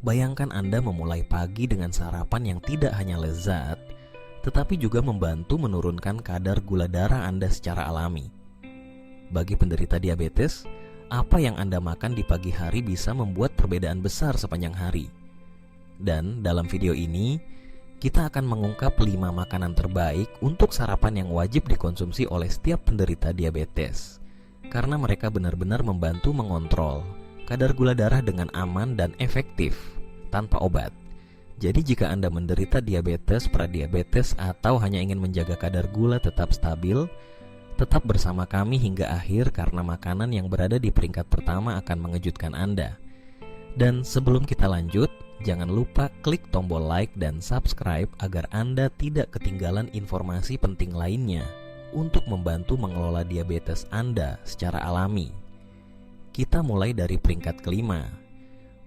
Bayangkan Anda memulai pagi dengan sarapan yang tidak hanya lezat, tetapi juga membantu menurunkan kadar gula darah Anda secara alami. Bagi penderita diabetes, apa yang Anda makan di pagi hari bisa membuat perbedaan besar sepanjang hari. Dan dalam video ini, kita akan mengungkap 5 makanan terbaik untuk sarapan yang wajib dikonsumsi oleh setiap penderita diabetes, karena mereka benar-benar membantu mengontrol kadar gula darah dengan aman dan efektif tanpa obat. Jadi jika Anda menderita diabetes, pradiabetes, atau hanya ingin menjaga kadar gula tetap stabil, tetap bersama kami hingga akhir karena makanan yang berada di peringkat pertama akan mengejutkan Anda. Dan sebelum kita lanjut, jangan lupa klik tombol like dan subscribe agar Anda tidak ketinggalan informasi penting lainnya untuk membantu mengelola diabetes Anda secara alami. Kita mulai dari peringkat kelima,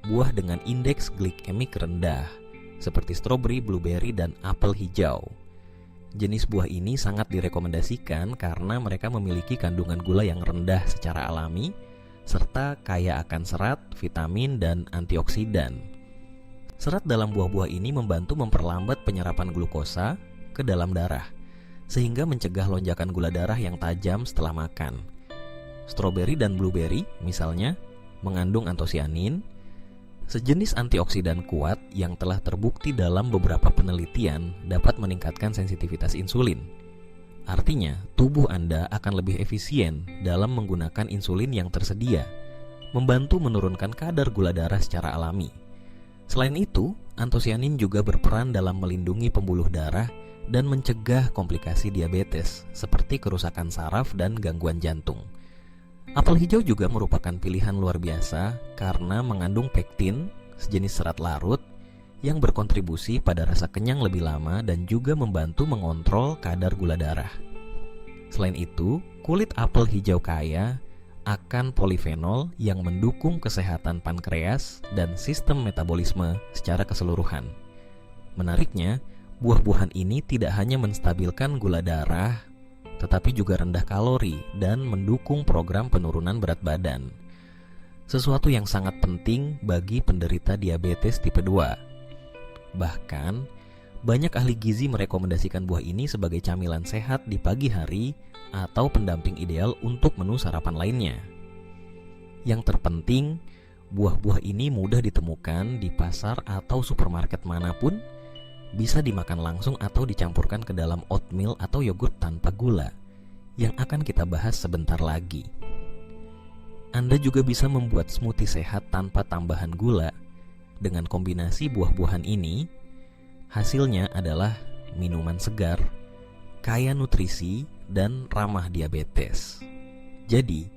buah dengan indeks glikemik rendah, seperti stroberi, blueberry, dan apel hijau. Jenis buah ini sangat direkomendasikan karena mereka memiliki kandungan gula yang rendah secara alami, serta kaya akan serat, vitamin, dan antioksidan. Serat dalam buah-buah ini membantu memperlambat penyerapan glukosa ke dalam darah, sehingga mencegah lonjakan gula darah yang tajam setelah makan. Stroberi dan blueberry, misalnya, mengandung antosianin, sejenis antioksidan kuat yang telah terbukti dalam beberapa penelitian dapat meningkatkan sensitivitas insulin. Artinya, tubuh Anda akan lebih efisien dalam menggunakan insulin yang tersedia, membantu menurunkan kadar gula darah secara alami. Selain itu, antosianin juga berperan dalam melindungi pembuluh darah dan mencegah komplikasi diabetes, seperti kerusakan saraf dan gangguan jantung. Apel hijau juga merupakan pilihan luar biasa karena mengandung pektin, sejenis serat larut, yang berkontribusi pada rasa kenyang lebih lama dan juga membantu mengontrol kadar gula darah. Selain itu, kulit apel hijau kaya akan polifenol yang mendukung kesehatan pankreas dan sistem metabolisme secara keseluruhan. Menariknya, buah-buahan ini tidak hanya menstabilkan gula darah, tetapi juga rendah kalori dan mendukung program penurunan berat badan. Sesuatu yang sangat penting bagi penderita diabetes tipe 2. Bahkan, banyak ahli gizi merekomendasikan buah ini sebagai camilan sehat di pagi hari atau pendamping ideal untuk menu sarapan lainnya. Yang terpenting, buah-buah ini mudah ditemukan di pasar atau supermarket manapun, bisa dimakan langsung atau dicampurkan ke dalam oatmeal atau yogurt tanpa gula, yang akan kita bahas sebentar lagi. Anda juga bisa membuat smoothie sehat tanpa tambahan gula. Dengan kombinasi buah-buahan ini, hasilnya adalah minuman segar, kaya nutrisi, dan ramah diabetes. Jadi,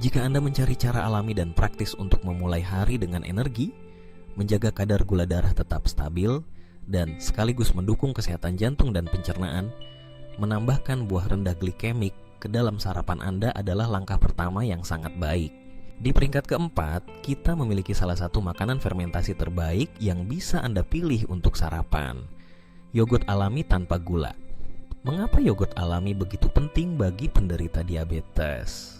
jika Anda mencari cara alami dan praktis untuk memulai hari dengan energi, menjaga kadar gula darah tetap stabil, dan sekaligus mendukung kesehatan jantung dan pencernaan, menambahkan buah rendah glikemik ke dalam sarapan Anda adalah langkah pertama yang sangat baik. Di peringkat keempat, kita memiliki salah satu makanan fermentasi terbaik yang bisa Anda pilih untuk sarapan, yogurt alami tanpa gula. Mengapa yogurt alami begitu penting bagi penderita diabetes?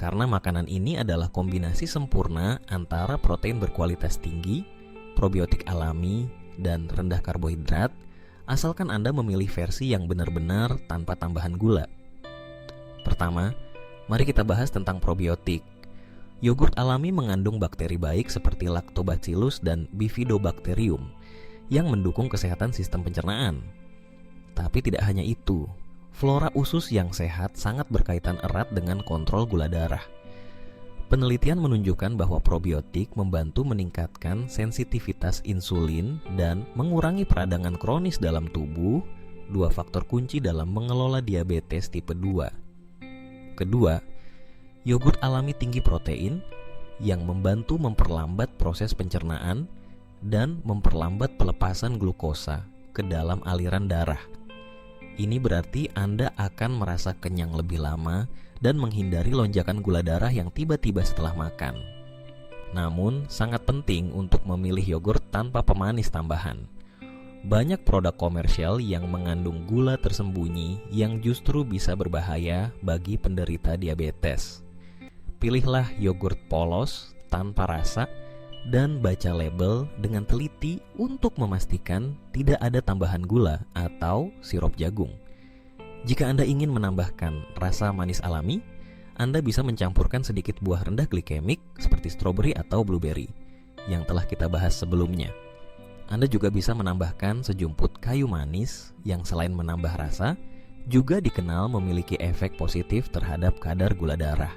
Karena makanan ini adalah kombinasi sempurna antara protein berkualitas tinggi, probiotik alami, dan rendah karbohidrat, asalkan Anda memilih versi yang benar-benar tanpa tambahan gula. Pertama, mari kita bahas tentang probiotik. Yogurt alami mengandung bakteri baik seperti Lactobacillus dan Bifidobacterium yang mendukung kesehatan sistem pencernaan. Tapi tidak hanya itu, flora usus yang sehat sangat berkaitan erat dengan kontrol gula darah. Penelitian menunjukkan bahwa probiotik membantu meningkatkan sensitivitas insulin dan mengurangi peradangan kronis dalam tubuh, 2 faktor kunci dalam mengelola diabetes tipe 2. Kedua, yogurt alami tinggi protein yang membantu memperlambat proses pencernaan dan memperlambat pelepasan glukosa ke dalam aliran darah. Ini berarti Anda akan merasa kenyang lebih lama dan menghindari lonjakan gula darah yang tiba-tiba setelah makan. Namun, sangat penting untuk memilih yogurt tanpa pemanis tambahan. Banyak produk komersial yang mengandung gula tersembunyi yang justru bisa berbahaya bagi penderita diabetes. Pilihlah yogurt polos, tanpa rasa, dan baca label dengan teliti untuk memastikan tidak ada tambahan gula atau sirup jagung. Jika Anda ingin menambahkan rasa manis alami, Anda bisa mencampurkan sedikit buah rendah glikemik seperti stroberi atau blueberry yang telah kita bahas sebelumnya. Anda juga bisa menambahkan sejumput kayu manis yang selain menambah rasa, juga dikenal memiliki efek positif terhadap kadar gula darah.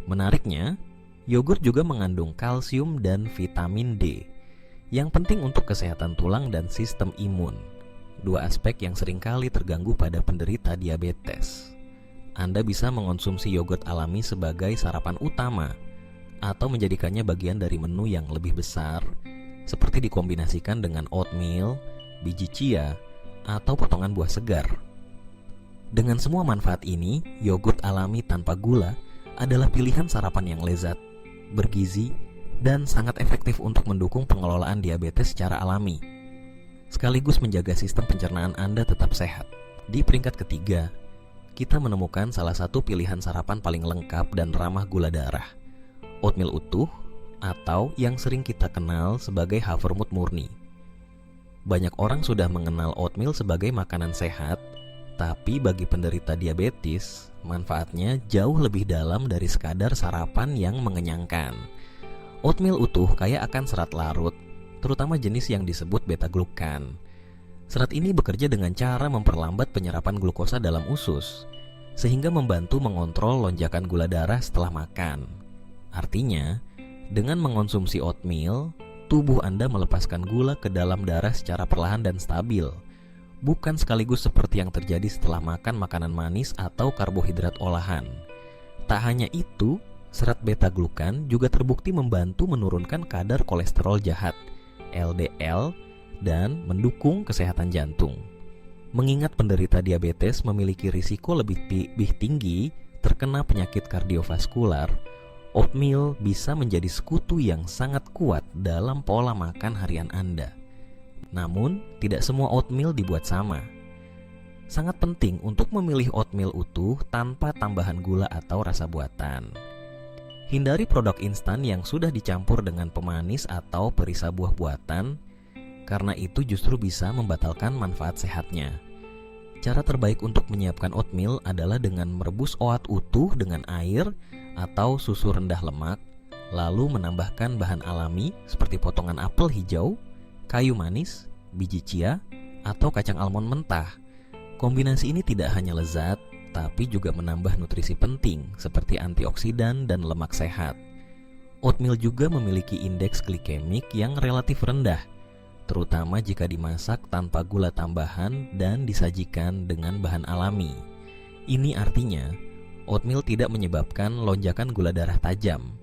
Menariknya, yogurt juga mengandung kalsium dan vitamin D yang penting untuk kesehatan tulang dan sistem imun. Dua aspek yang seringkali terganggu pada penderita diabetes. Anda bisa mengonsumsi yogurt alami sebagai sarapan utama atau menjadikannya bagian dari menu yang lebih besar, seperti dikombinasikan dengan oatmeal, biji chia, atau potongan buah segar. Dengan semua manfaat ini, yogurt alami tanpa gula adalah pilihan sarapan yang lezat, bergizi, dan sangat efektif untuk mendukung pengelolaan diabetes secara alami, sekaligus menjaga sistem pencernaan Anda tetap sehat. Di peringkat ketiga, kita menemukan salah satu pilihan sarapan paling lengkap dan ramah gula darah, oatmeal utuh atau yang sering kita kenal sebagai havermut murni. Banyak orang sudah mengenal oatmeal sebagai makanan sehat, tapi bagi penderita diabetes, manfaatnya jauh lebih dalam dari sekadar sarapan yang mengenyangkan. Oatmeal utuh kaya akan serat larut, terutama jenis yang disebut beta-glukan. Serat ini bekerja dengan cara memperlambat penyerapan glukosa dalam usus, sehingga membantu mengontrol lonjakan gula darah setelah makan. Artinya, dengan mengonsumsi oatmeal, tubuh Anda melepaskan gula ke dalam darah secara perlahan dan stabil, bukan sekaligus seperti yang terjadi setelah makan makanan manis atau karbohidrat olahan. Tak hanya itu, serat beta-glukan juga terbukti membantu menurunkan kadar kolesterol jahat LDL dan mendukung kesehatan jantung. Mengingat penderita diabetes memiliki risiko lebih tinggi terkena penyakit kardiovaskular, oatmeal bisa menjadi sekutu yang sangat kuat dalam pola makan harian Anda. Namun, tidak semua oatmeal dibuat sama. Sangat penting untuk memilih oatmeal utuh tanpa tambahan gula atau rasa buatan. Hindari produk instan yang sudah dicampur dengan pemanis atau perisa buah buatan, karena itu justru bisa membatalkan manfaat sehatnya. Cara terbaik untuk menyiapkan oatmeal adalah dengan merebus oat utuh dengan air atau susu rendah lemak, lalu menambahkan bahan alami seperti potongan apel hijau, kayu manis, biji chia, atau kacang almond mentah. Kombinasi ini tidak hanya lezat, tapi juga menambah nutrisi penting seperti antioksidan dan lemak sehat. Oatmeal juga memiliki indeks glikemik yang relatif rendah, terutama jika dimasak tanpa gula tambahan dan disajikan dengan bahan alami. Ini artinya, oatmeal tidak menyebabkan lonjakan gula darah tajam,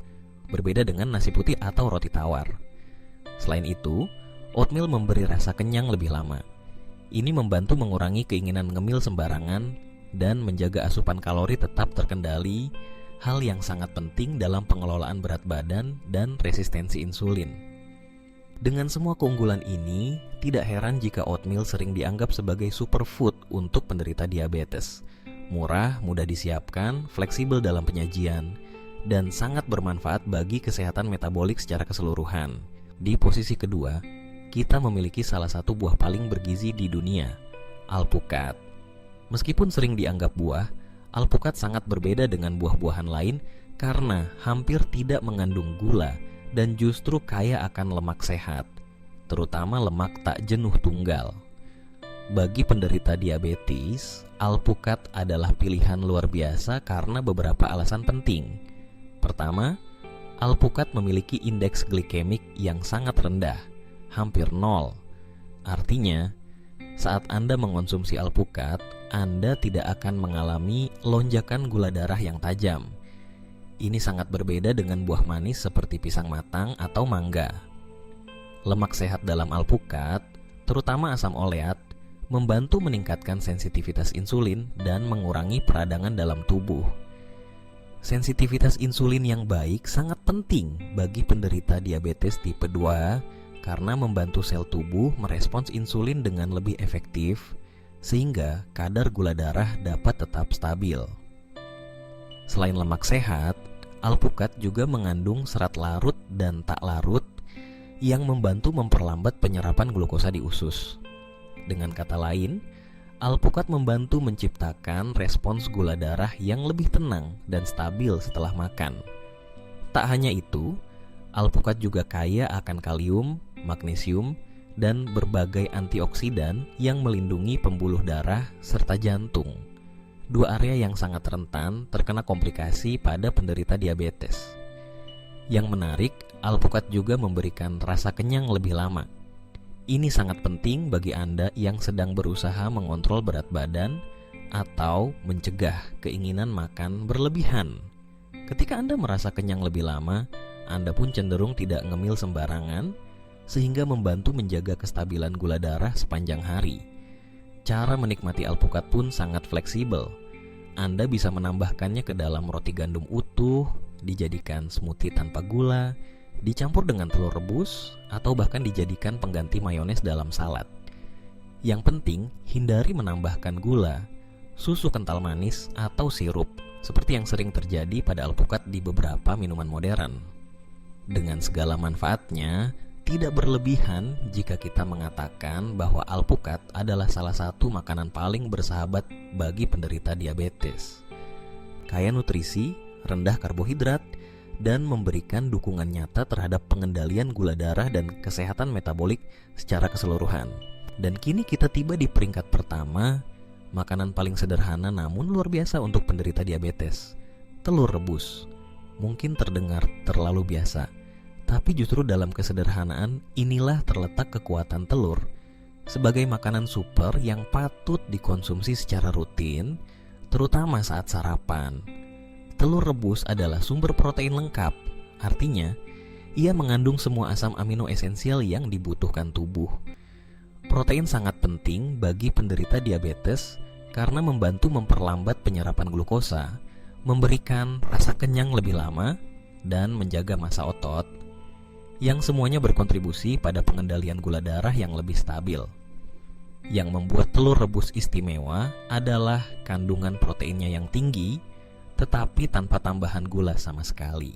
berbeda dengan nasi putih atau roti tawar. Selain itu, oatmeal memberi rasa kenyang lebih lama. Ini membantu mengurangi keinginan ngemil sembarangan dan menjaga asupan kalori tetap terkendali, hal yang sangat penting dalam pengelolaan berat badan dan resistensi insulin. Dengan semua keunggulan ini, tidak heran jika oatmeal sering dianggap sebagai superfood untuk penderita diabetes. Murah, mudah disiapkan, fleksibel dalam penyajian, dan sangat bermanfaat bagi kesehatan metabolik secara keseluruhan. Di posisi kedua, kita memiliki salah satu buah paling bergizi di dunia, alpukat. Meskipun sering dianggap buah, alpukat sangat berbeda dengan buah-buahan lain karena hampir tidak mengandung gula dan justru kaya akan lemak sehat, terutama lemak tak jenuh tunggal. Bagi penderita diabetes, alpukat adalah pilihan luar biasa karena beberapa alasan penting. Pertama, alpukat memiliki indeks glikemik yang sangat rendah, hampir 0. Artinya, saat Anda mengonsumsi alpukat, Anda tidak akan mengalami lonjakan gula darah yang tajam. Ini sangat berbeda dengan buah manis seperti pisang matang atau mangga. Lemak sehat dalam alpukat, terutama asam oleat, membantu meningkatkan sensitivitas insulin dan mengurangi peradangan dalam tubuh. Sensitivitas insulin yang baik sangat penting bagi penderita diabetes tipe 2 karena membantu sel tubuh merespons insulin dengan lebih efektif, sehingga kadar gula darah dapat tetap stabil. Selain lemak sehat, alpukat juga mengandung serat larut dan tak larut yang membantu memperlambat penyerapan glukosa di usus. Dengan kata lain, alpukat membantu menciptakan respons gula darah yang lebih tenang dan stabil setelah makan. Tak hanya itu, alpukat juga kaya akan kalium, magnesium, dan berbagai antioksidan yang melindungi pembuluh darah serta jantung. Dua area yang sangat rentan terkena komplikasi pada penderita diabetes. Yang menarik, alpukat juga memberikan rasa kenyang lebih lama. Ini sangat penting bagi Anda yang sedang berusaha mengontrol berat badan atau mencegah keinginan makan berlebihan. Ketika Anda merasa kenyang lebih lama, Anda pun cenderung tidak ngemil sembarangan, sehingga membantu menjaga kestabilan gula darah sepanjang hari. Cara menikmati alpukat pun sangat fleksibel. Anda bisa menambahkannya ke dalam roti gandum utuh, dijadikan smoothie tanpa gula, dicampur dengan telur rebus, atau bahkan dijadikan pengganti mayones dalam salad. Yang penting, hindari menambahkan gula, susu kental manis, atau sirup, seperti yang sering terjadi pada alpukat di beberapa minuman modern. Dengan segala manfaatnya, tidak berlebihan jika kita mengatakan bahwa alpukat adalah salah satu makanan paling bersahabat bagi penderita diabetes. Kaya nutrisi, rendah karbohidrat, dan memberikan dukungan nyata terhadap pengendalian gula darah dan kesehatan metabolik secara keseluruhan. Dan kini kita tiba di peringkat pertama, makanan paling sederhana namun luar biasa untuk penderita diabetes. Telur rebus. Mungkin terdengar terlalu biasa, tapi justru dalam kesederhanaan inilah terletak kekuatan telur sebagai makanan super yang patut dikonsumsi secara rutin, terutama saat sarapan. Telur rebus adalah sumber protein lengkap, artinya ia mengandung semua asam amino esensial yang dibutuhkan tubuh. Protein sangat penting bagi penderita diabetes karena membantu memperlambat penyerapan glukosa, memberikan rasa kenyang lebih lama, dan menjaga massa otot, yang semuanya berkontribusi pada pengendalian gula darah yang lebih stabil. Yang membuat telur rebus istimewa adalah kandungan proteinnya yang tinggi, tetapi tanpa tambahan gula sama sekali.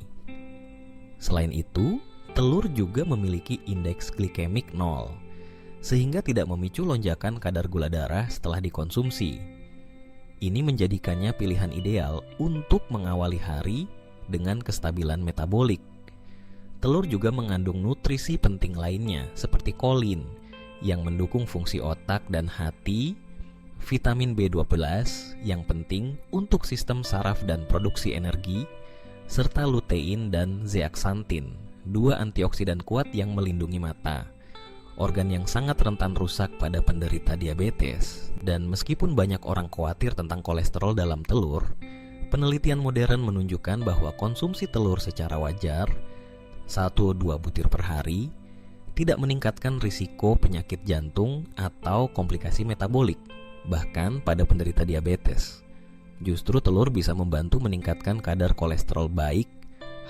Selain itu, telur juga memiliki indeks glikemik 0, sehingga tidak memicu lonjakan kadar gula darah setelah dikonsumsi. Ini menjadikannya pilihan ideal untuk mengawali hari dengan kestabilan metabolik. Telur juga mengandung nutrisi penting lainnya seperti kolin yang mendukung fungsi otak dan hati, vitamin B12 yang penting untuk sistem saraf dan produksi energi, serta lutein dan zeaxanthin, dua antioksidan kuat yang melindungi mata, organ yang sangat rentan rusak pada penderita diabetes. Dan meskipun banyak orang khawatir tentang kolesterol dalam telur, penelitian modern menunjukkan bahwa konsumsi telur secara wajar 1-2 butir per hari tidak meningkatkan risiko penyakit jantung atau komplikasi metabolik, bahkan pada penderita diabetes. Justru telur bisa membantu meningkatkan kadar kolesterol baik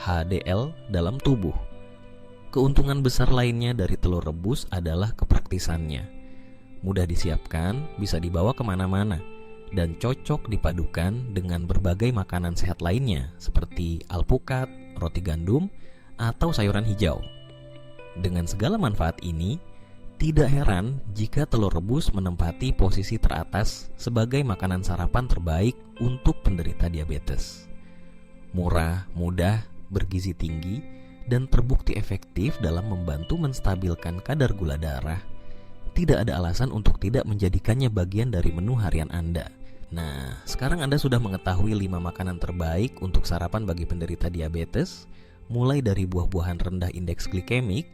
HDL dalam tubuh. Keuntungan besar lainnya dari telur rebus adalah kepraktisannya. Mudah disiapkan, bisa dibawa kemana-mana, dan cocok dipadukan dengan berbagai makanan sehat lainnya seperti alpukat, roti gandum, atau sayuran hijau. Dengan segala manfaat ini, tidak heran jika telur rebus menempati posisi teratas sebagai makanan sarapan terbaik untuk penderita diabetes. Murah, mudah, bergizi tinggi, dan terbukti efektif dalam membantu menstabilkan kadar gula darah. Tidak ada alasan untuk tidak menjadikannya bagian dari menu harian Anda. Nah, sekarang Anda sudah mengetahui 5 makanan terbaik untuk sarapan bagi penderita diabetes, mulai dari buah-buahan rendah indeks glikemik,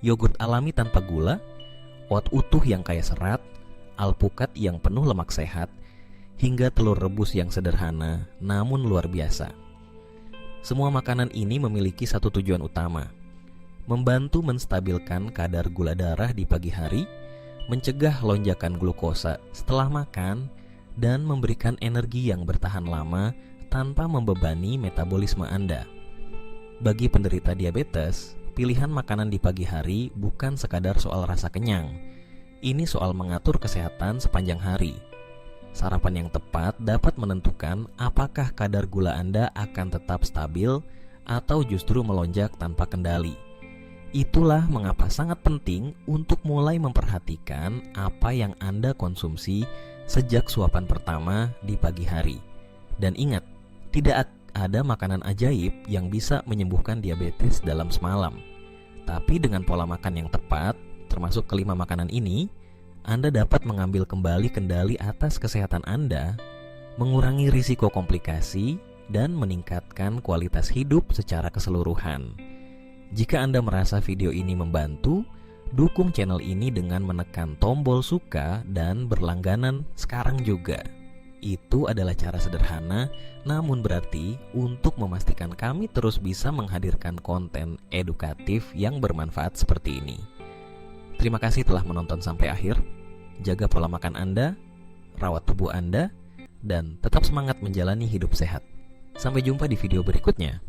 yogurt alami tanpa gula, oat utuh yang kaya serat, alpukat yang penuh lemak sehat, hingga telur rebus yang sederhana namun luar biasa. Semua makanan ini memiliki satu tujuan utama: membantu menstabilkan kadar gula darah di pagi hari, mencegah lonjakan glukosa setelah makan, dan memberikan energi yang bertahan lama tanpa membebani metabolisme Anda. Bagi penderita diabetes, pilihan makanan di pagi hari bukan sekadar soal rasa kenyang. Ini soal mengatur kesehatan sepanjang hari. Sarapan yang tepat dapat menentukan apakah kadar gula Anda akan tetap stabil atau justru melonjak tanpa kendali. Itulah mengapa sangat penting untuk mulai memperhatikan apa yang Anda konsumsi sejak suapan pertama di pagi hari. Dan ingat, tidak ada makanan ajaib yang bisa menyembuhkan diabetes dalam semalam. Tapi dengan pola makan yang tepat, termasuk kelima makanan ini, Anda dapat mengambil kembali kendali atas kesehatan Anda, mengurangi risiko komplikasi, dan meningkatkan kualitas hidup secara keseluruhan. Jika Anda merasa video ini membantu, dukung channel ini dengan menekan tombol suka dan berlangganan sekarang juga. Itu adalah cara sederhana namun berarti untuk memastikan kami terus bisa menghadirkan konten edukatif yang bermanfaat seperti ini. Terima kasih telah menonton sampai akhir. Jaga pola makan Anda, rawat tubuh Anda, dan tetap semangat menjalani hidup sehat. Sampai jumpa di video berikutnya.